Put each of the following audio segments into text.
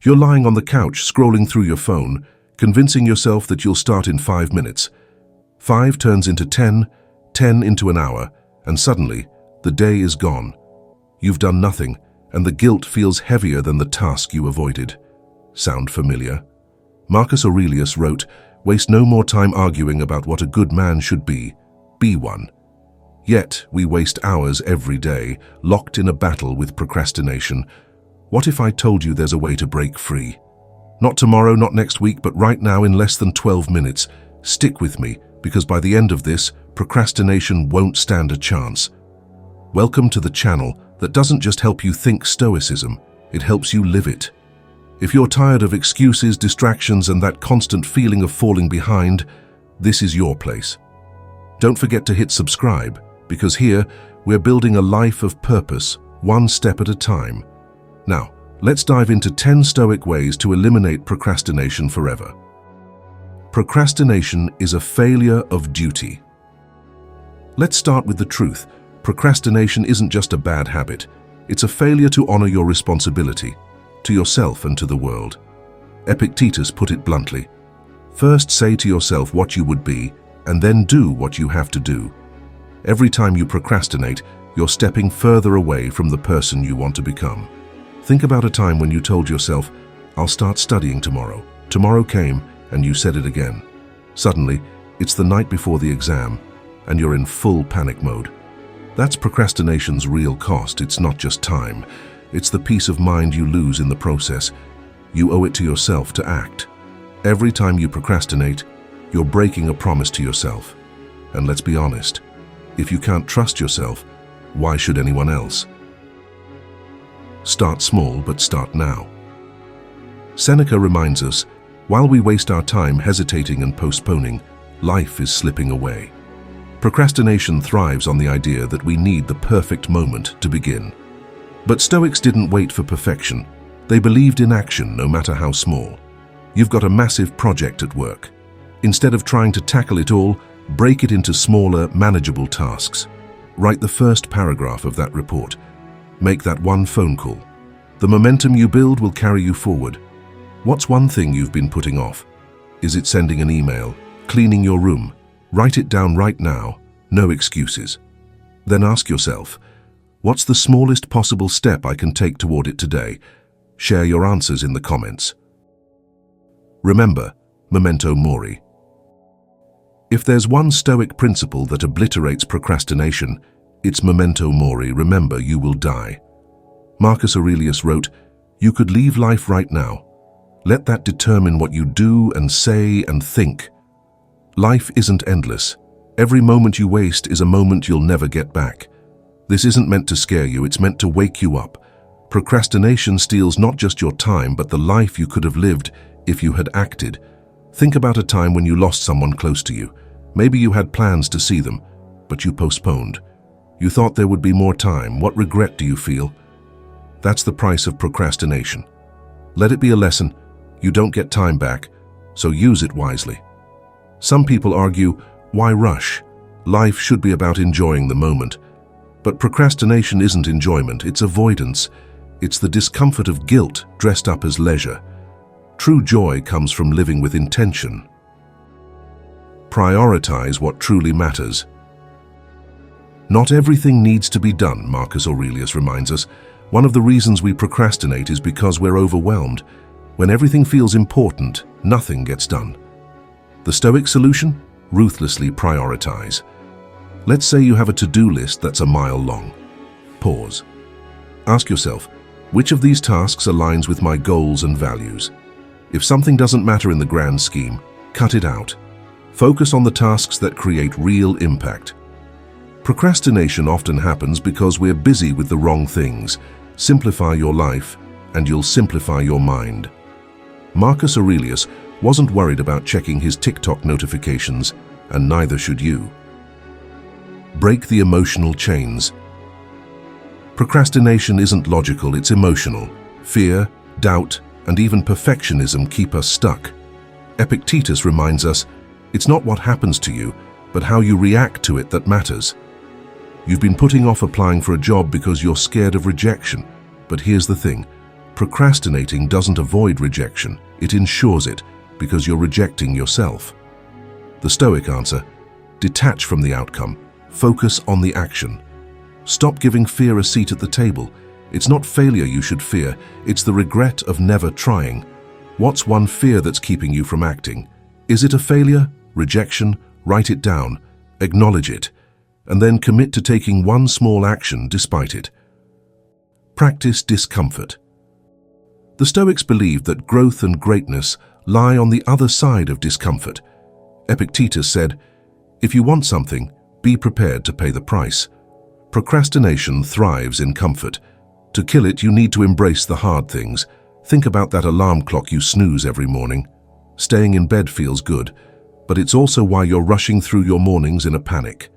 You're lying on the couch, scrolling through your phone, convincing yourself that you'll start in 5 minutes. 5 turns into 10, 10 into an hour, and suddenly, the day is gone. You've done nothing, and the guilt feels heavier than the task you avoided. Sound familiar? Marcus Aurelius wrote, "Waste no more time arguing about what a good man should be one." Yet, we waste hours every day, locked in a battle with procrastination. What if I told you there's a way to break free? Not tomorrow, not next week, but right now in less than 12 minutes. Stick with me, because by the end of this, procrastination won't stand a chance. Welcome to the channel that doesn't just help you think Stoicism, it helps you live it. If you're tired of excuses, distractions, and that constant feeling of falling behind, this is your place. Don't forget to hit subscribe, because here, we're building a life of purpose, one step at a time. Now, let's dive into 10 Stoic ways to eliminate procrastination forever. Procrastination is a failure of duty. Let's start with the truth. Procrastination isn't just a bad habit. It's a failure to honor your responsibility, to yourself and to the world. Epictetus put it bluntly. First say to yourself what you would be, and then do what you have to do. Every time you procrastinate, you're stepping further away from the person you want to become. Think about a time when you told yourself, "I'll start studying tomorrow." Tomorrow came, and you said it again. Suddenly, it's the night before the exam, and you're in full panic mode. That's procrastination's real cost. It's not just time. It's the peace of mind you lose in the process. You owe it to yourself to act. Every time you procrastinate, you're breaking a promise to yourself. And let's be honest, if you can't trust yourself, why should anyone else? Start small, but start now. Seneca reminds us, while we waste our time hesitating and postponing, life is slipping away. Procrastination thrives on the idea that we need the perfect moment to begin. But Stoics didn't wait for perfection. They believed in action, no matter how small. You've got a massive project at work. Instead of trying to tackle it all, break it into smaller, manageable tasks. Write the first paragraph of that report. Make that one phone call. The momentum you build will carry you forward. What's one thing you've been putting off? Is it sending an email? Cleaning your room? Write it down right now. No excuses. Then ask yourself, what's the smallest possible step I can take toward it today? Share your answers in the comments. Remember, memento mori. If there's one Stoic principle that obliterates procrastination, it's memento mori. Remember, you will die. Marcus Aurelius wrote, "You could leave life right now. Let that determine what you do and say and think." Life isn't endless. Every moment you waste is a moment you'll never get back. This isn't meant to scare you, it's meant to wake you up. Procrastination steals not just your time, but the life you could have lived if you had acted. Think about a time when you lost someone close to you. Maybe you had plans to see them, but you postponed. You thought there would be more time. What regret do you feel? That's the price of procrastination. Let it be a lesson. You don't get time back, so use it wisely. Some people argue, why rush? Life should be about enjoying the moment. But procrastination isn't enjoyment, it's avoidance. It's the discomfort of guilt dressed up as leisure. True joy comes from living with intention. Prioritize what truly matters. Not everything needs to be done, Marcus Aurelius reminds us. One of the reasons we procrastinate is because we're overwhelmed. When everything feels important, nothing gets done. The Stoic solution? Ruthlessly prioritize. Let's say you have a to-do list that's a mile long. Pause. Ask yourself, which of these tasks aligns with my goals and values? If something doesn't matter in the grand scheme, cut it out. Focus on the tasks that create real impact. Procrastination often happens because we're busy with the wrong things. Simplify your life, and you'll simplify your mind. Marcus Aurelius wasn't worried about checking his TikTok notifications, and neither should you. Break the emotional chains. Procrastination isn't logical, it's emotional. Fear, doubt, and even perfectionism keep us stuck. Epictetus reminds us, it's not what happens to you, but how you react to it that matters. You've been putting off applying for a job because you're scared of rejection. But here's the thing, Procrastinating doesn't avoid rejection, it ensures it, because you're rejecting yourself. The Stoic answer: detach from the outcome, focus on the action. Stop giving fear a seat at the table. It's not failure you should fear, it's the regret of never trying. What's one fear that's keeping you from acting? Is it a failure, rejection? Write it down, acknowledge it, and then commit to taking one small action despite it. Practice discomfort. The Stoics believed that growth and greatness lie on the other side of discomfort. Epictetus said, "If you want something, be prepared to pay the price." Procrastination thrives in comfort. To kill it, you need to embrace the hard things. Think about that alarm clock you snooze every morning. Staying in bed feels good, but it's also why you're rushing through your mornings in a panic.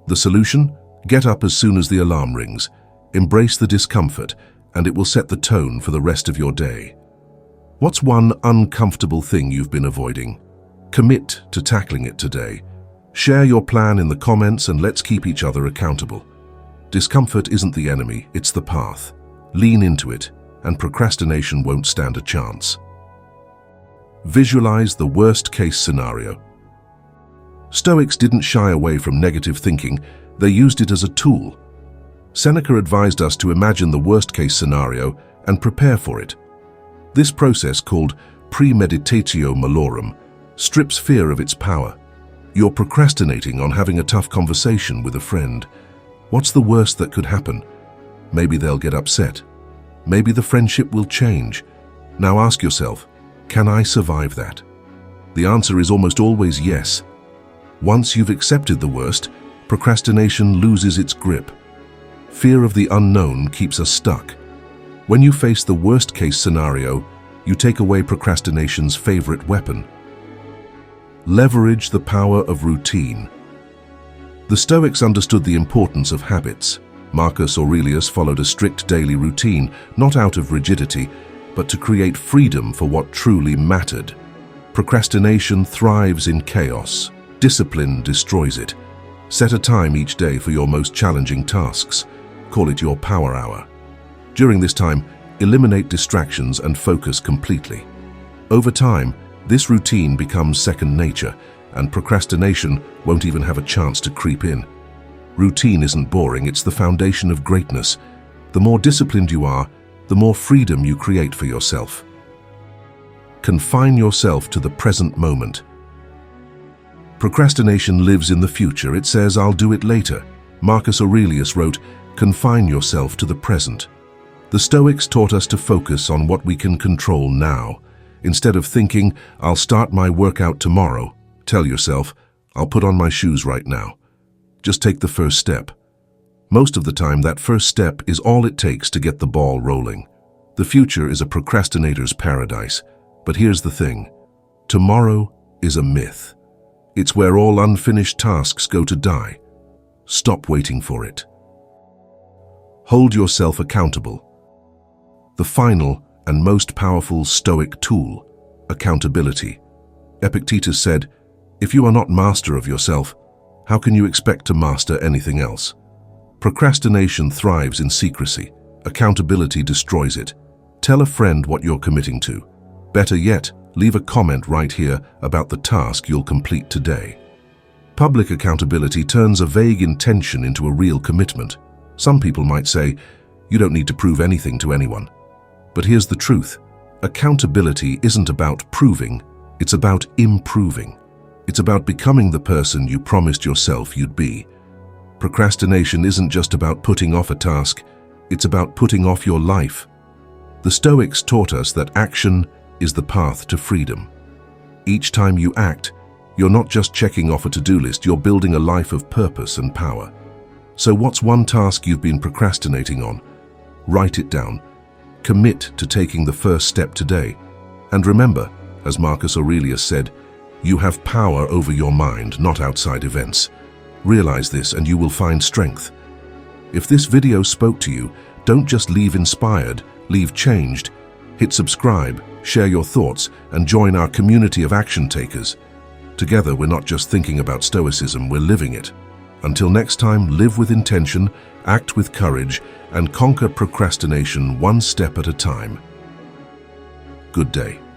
The solution? Get up as soon as the alarm rings. Embrace the discomfort, and it will set the tone for the rest of your day. What's one uncomfortable thing you've been avoiding? Commit to tackling it today. Share your plan in the comments and let's keep each other accountable. Discomfort isn't the enemy, it's the path. Lean into it, and procrastination won't stand a chance. Visualize the worst-case scenario. Stoics didn't shy away from negative thinking, they used it as a tool. Seneca advised us to imagine the worst-case scenario and prepare for it. This process, called premeditatio malorum, strips fear of its power. You're procrastinating on having a tough conversation with a friend. What's the worst that could happen? Maybe they'll get upset. Maybe the friendship will change. Now ask yourself, can I survive that? The answer is almost always yes. Once you've accepted the worst, procrastination loses its grip. Fear of the unknown keeps us stuck. When you face the worst-case scenario, you take away procrastination's favorite weapon. Leverage the power of routine. The Stoics understood the importance of habits. Marcus Aurelius followed a strict daily routine, not out of rigidity, but to create freedom for what truly mattered. Procrastination thrives in chaos. Discipline destroys it. Set a time each day for your most challenging tasks. Call it your power hour. During this time, eliminate distractions and focus completely. Over time, this routine becomes second nature, and procrastination won't even have a chance to creep in. Routine isn't boring, it's the foundation of greatness. The more disciplined you are, the more freedom you create for yourself. Confine yourself to the present moment. Procrastination lives in the future. It says, "I'll do it later." Marcus Aurelius wrote, "Confine yourself to the present." The Stoics taught us to focus on what we can control now. Instead of thinking, "I'll start my workout tomorrow," tell yourself, "I'll put on my shoes right now." Just take the first step. Most of the time, that first step is all it takes to get the ball rolling. The future is a procrastinator's paradise. But here's the thing. Tomorrow is a myth. It's where all unfinished tasks go to die. Stop waiting for it. Hold yourself accountable. The final and most powerful Stoic tool, accountability. Epictetus said, "If you are not master of yourself, how can you expect to master anything else?" Procrastination thrives in secrecy. Accountability destroys it. Tell a friend what you're committing to. Better yet, leave a comment right here about the task you'll complete today. Public accountability turns a vague intention into a real commitment. Some people might say, "You don't need to prove anything to anyone." But here's the truth. Accountability isn't about proving, it's about improving. It's about becoming the person you promised yourself you'd be. Procrastination isn't just about putting off a task, it's about putting off your life. The Stoics taught us that action is the path to freedom. Each time you act, you're not just checking off a to-do list, you're building a life of purpose and power. So what's one task you've been procrastinating on? Write it down. Commit to taking the first step today. And remember, as Marcus Aurelius said, you have power over your mind, not outside events. Realize this and you will find strength. If this video spoke to you, don't just leave inspired, leave changed. Hit subscribe, share your thoughts, and join our community of action takers. Together, we're not just thinking about Stoicism, we're living it. Until next time, live with intention, act with courage, and conquer procrastination one step at a time. Good day.